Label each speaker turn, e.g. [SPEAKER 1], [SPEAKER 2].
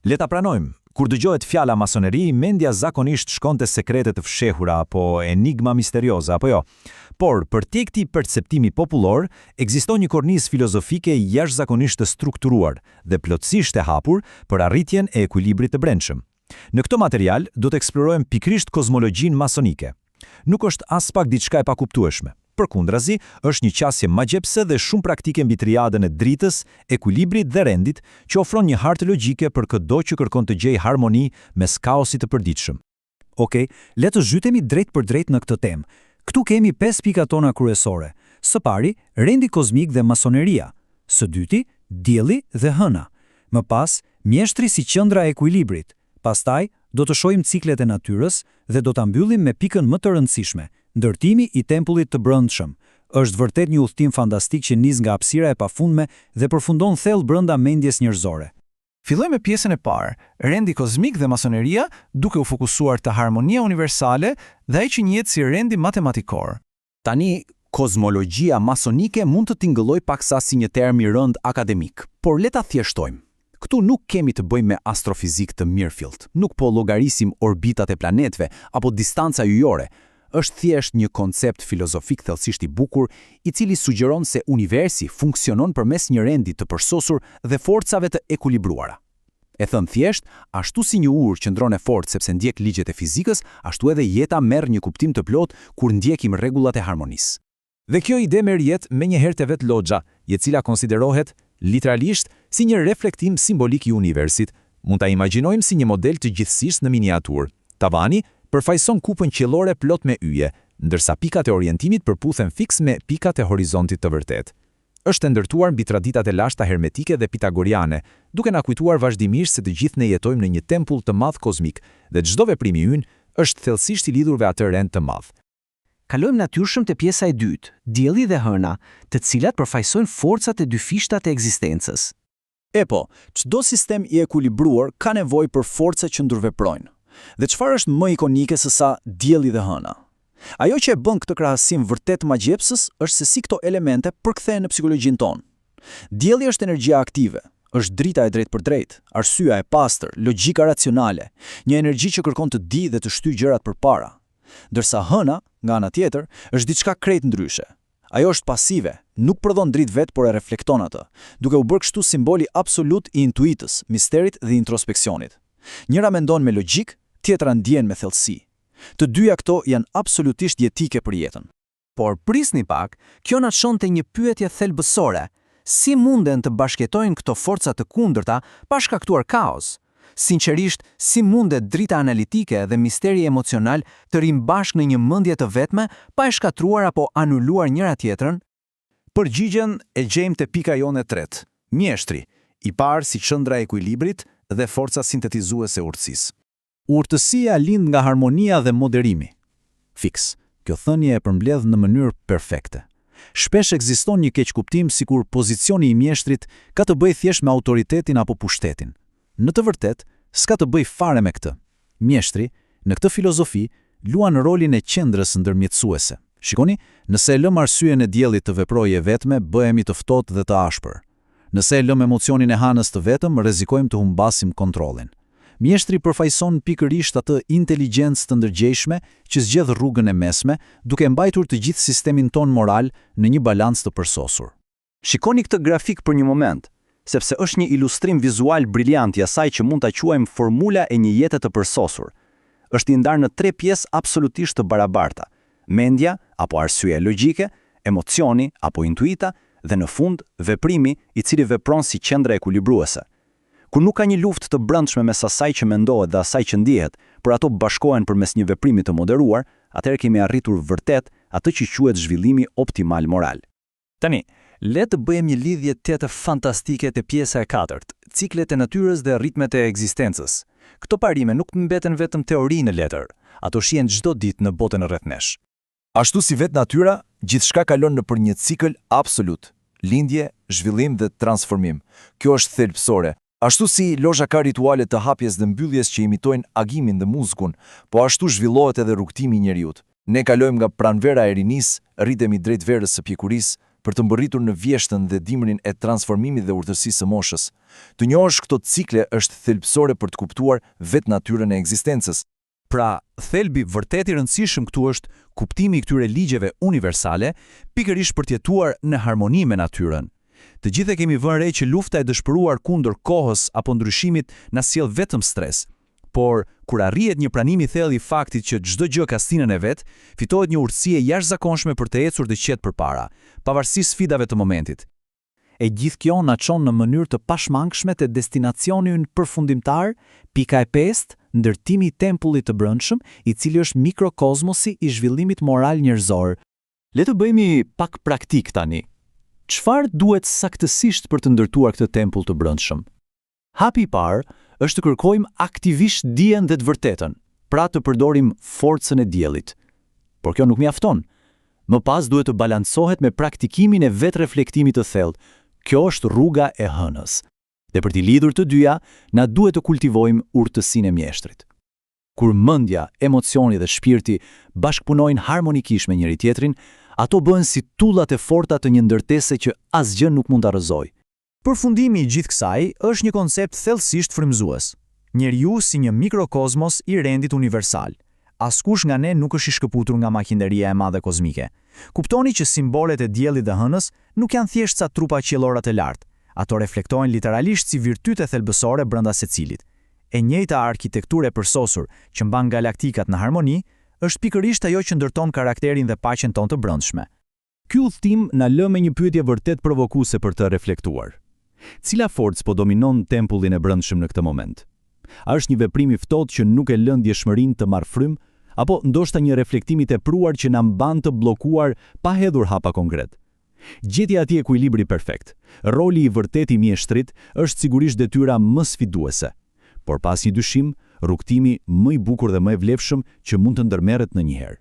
[SPEAKER 1] Le ta pranojmë, kur dëgjohet fjala masoneri, mendja zakonisht shkon te sekretet të fshehura apo enigma misterioze, apo jo. Por, për te këtij perceptimi popullor, ekziston një kornizë filozofike jashtëzakonisht të strukturuar dhe plotësisht e hapur për arritjen e ekuilibrit të brendshëm. Në këtë material do të eksplorojmë pikërisht kozmologjinë masonike. Nuk është as pak diçka e pakuptueshme. Përkundrazi, është një qasje magjepse dhe shumë praktike mbi triadën e dritës, ekuilibrit dhe rendit, që ofron një hartë logjike për çdo që kërkon të gjejë harmoni mes kaosit të përditshëm.
[SPEAKER 2] Okej, le të zhytemi drejt për drejt në këtë temë. Këtu kemi 5 pikat tona kryesore. Së pari, rendi kozmik dhe masoneria. Së dyti, dielli dhe hëna. Më pas, mjeshtri si qendra e ekuilibrit. Pastaj, do të shohim ciklet e natyrës dhe do ta mbyllim me pikën më të rëndësishme, ndërtimi i tempullit të brendshëm. Është vërtet një udhtim fantastik që nis nga hapësira e pafundme dhe përfundon thellë brenda mendjes njerëzore.
[SPEAKER 3] Fillojmë me pjesën e parë, rendi kozmik dhe masoneria, duke u fokusuar te harmonia universale dhe ai që njihet si rendi matematikor.
[SPEAKER 1] Tani, kozmologjia masonike mund të tingëllojë paksa si një term i rënd akademik, por le ta thjeshtojmë. Këtu nuk kemi të bëjmë me astrofizik të mirëfillt, nuk po llogarisim orbitat e planeteve apo distanca yjore. Është thjesht një koncept filozofik thellësisht i bukur, i cili sugjeron se universi funksionon përmes një rendi të përsosur dhe forcave të ekuilibruara. E thënë thjesht, ashtu si një urë qëndron e fortë sepse ndjek ligjet e fizikës, ashtu edhe jeta merr një kuptim të plot kur ndjekim rregullat e harmonisë. Dhe kjo ide merr jetë menjëherë te vetë logja, e cila konsiderohet literalisht si një reflektim simbolik i universit. Mund ta imagjinojmë si një model të gjithësisë në miniaturë. Tavani përfaqëson kupën qiellore plot me yje, ndërsa pikat e orientimit përputhen fiks me pikat e horizontit të vërtet. Është ndërtuar mbi traditat e lashta hermetike dhe pitagoriane, duke na kujtuar vazhdimisht se të gjithë ne jetojmë në një tempull të madh kozmik dhe çdo veprim i ynë është thellësisht i lidhur me atë rend të madh.
[SPEAKER 4] Kalojmë natyrshëm te pjesa e dytë, dielli dhe hëna, të cilat përfaqësojnë forcat e dy fishtat e ekzistencës.
[SPEAKER 1] Po, çdo sistem i ekuilibruar ka nevojë për forca që ndërveprojnë. Dhe çfarë është më ikonike se sa dielli dhe hëna? Ajo që e bën këtë krahasim vërtet magjepsës është se si këto elemente përkthehen në psikologjinë tonë. Dielli është energjia aktive, është drita e drejtë për drejtë, arsyeja e pastër, logjika racionale, një energji që kërkon të di dhe të shtyjë gjërat përpara. Ndërsa hëna, nga ana tjetër, është diçka krejt ndryshe. Ajo është pasive, nuk prodhon dritë vet, por e reflekton atë, duke u bërë kështu simboli absolut i intuitës, misterit dhe introspeksionit. Njëra mendon me logjik, tjetra ndjen me thellësi. Të dyja këto janë absolutisht jetike për jetën.
[SPEAKER 4] Por prisni pak, kjo na çon te një pyetje thelbësore. Si munden të bashkëtojnë këto forca të kundërta pa shkaktuar kaos? Sinqerisht, si mundet drita analitike dhe misteri emocional të rinë bashkë në një mendje të vetme pa e shkatruar apo anuluar njëra tjetrën?
[SPEAKER 1] Përgjigjen e gjejmë te pika jone e tretë, mjeshtri, i parë si qendra e ekuilibrit dhe forca sintetizuese e urtësisë. Urtësia lind nga harmonia dhe moderimi. Fiks, kjo thënie e përmbledh në mënyrë perfekte. Shpesh ekziston një keqkuptim sikur pozicioni i mjeshtrit ka të bëjë thjesht me autoritetin apo pushtetin. Në të vërtet, s'ka të bëj fare me këtë. Mjeshtri, në këtë filozofi, luan rolin e qendrës ndërmjetësuese. Shikoni, nëse e lëm arsyen e diellit të veprojë vetme, bëhemi të ftohtë dhe të ashpër. Nëse e lëm emocionin e hanës të vetëm, rrezikojmë të humbasim kontrollin. Mjeshtri përfaqëson pikërisht atë inteligjencë të ndërgjegjshme që zgjedh rrugën e mesme, duke mbajtur të gjithë sistemin ton moral në një balancë të përsosur.
[SPEAKER 5] Shikoni këtë grafik për një moment, sepse është një ilustrim vizual briljant i asaj që mund ta quajmë formula e një jete të përsosur. Është i ndarë në 3 pjesë absolutisht të barabarta: mendja apo arsyeja logjike, emocioni apo intuita dhe në fund veprimi, i cili vepron si qendra ekuilibruese. Kur nuk ka një luftë të brendshme mes asaj që mendohet dhe asaj që ndihet, por ato bashkohen përmes një veprimi të moderuar, atëherë kemi arritur vërtet atë që quhet zhvillimi optimal moral.
[SPEAKER 3] Tani, le të bëjmë një lidhje tjetër fantastike te pjesa e katërt, ciklet e natyrës dhe ritmet e ekzistencës. Këto parime nuk mbeten vetëm teori në letër, ato shihen çdo ditë në botën rreth nesh.
[SPEAKER 1] Ashtu si vetë natyra, gjithçka kalon nëpër një cikël absolut: lindje, zhvillim dhe transformim. Kjo është thelbësore. Ashtu si lozha ka rituale të hapjes dhe mbylljes që imitojnë agimin dhe muzikun, po ashtu zhvillohet edhe rrugtimi i njeriut. Ne kalojmë nga pranvera e rinisë, rritemi drejt verës së pjekurisë,
[SPEAKER 6] për të mbërritur në vjeshtën dhe dimrin e transformimit dhe urtësisë së moshës. Të njohësh këto cikle është thelbësore për të kuptuar vetë natyrën e ekzistencës.
[SPEAKER 1] Pra, thelbi vërtet i rëndësishëm këtu është kuptimi i këtyre ligjeve universale, pikërisht për të jetuar në harmoni me natyrën. Të gjithë kemi vënë re që lufta e dëshpëruar kundër kohës apo ndryshimit na sjell vetëm stres. Por, kur arrihet një pranim i thellë i faktit që çdo gjë ka stinën e vet, fitohet një urtësi e jashtëzakonshme për të ecur të qetë përpara, pavarësisht sfidave të momentit.
[SPEAKER 4] E gjithë kjo na çon në mënyrë të pashmangshme te destinacionin përfundimtar, pika e 5, ndërtimi i tempullit të brendshëm, i cili është mikrokozmosi i zhvillimit moral njerëzor.
[SPEAKER 1] Le të bëjmë pak praktik tani. Çfarë duhet saktësisht për të ndërtuar këtë tempull të brendshëm? Hapi i parë është të kërkojmë aktivisht dijen dhe të vërtetën, pra të përdorim forcën e diellit. Por kjo nuk mjafton. Më pas duhet të balancohet me praktikimin e vetë reflektimit të thellë. Kjo është rruga e hënës. Dhe për t'i lidhur të dyja, na duhet të kultivojmë urtësinë e mjeshtrit. Kur mendja, emocioni dhe shpirti bashkëpunojnë harmonikisht me njëri tjetrin, ato bëhen si tullat e forta të një ndërtese që asgjë nuk mund ta rrëzojë.
[SPEAKER 2] Përfundimi i gjithë kësaj është një koncept thellësisht frymëzues. Njeriu si një mikrokozmos i rendit universal. Askush nga ne nuk është i shkëputur nga makineria e madhe kozmike. Kuptoni që simbolet e diellit dhe hënës nuk janë thjesht sa trupa qiellore të lartë. Ato reflektojnë literalisht si virtyte thelbësore brenda secilit. E njëjta arkitekturë e përsosur që mban galaktikat në harmoni është pikërisht ajo që ndërton karakterin dhe paqen tonë të brendshme.
[SPEAKER 1] Ky udhtim na lë me një pyetje vërtet provokuese për të reflektuar. Cila forcë po dominon tempullin e brendshëm në këtë moment? A është një veprim i ftohtë që nuk e lën ndjeshmërinë të marrë frymë, apo ndoshta një reflektim i tepruar që na mban të bllokuar pa hedhur hapa konkret? Gjetja e atij ekuilibri perfekt. Roli i vërtet i mjeshtrit është sigurisht detyra më sfiduese, por pas një dyshim, rrugtimi më i bukur dhe më i vlefshëm që mund të ndërmerret në një herë.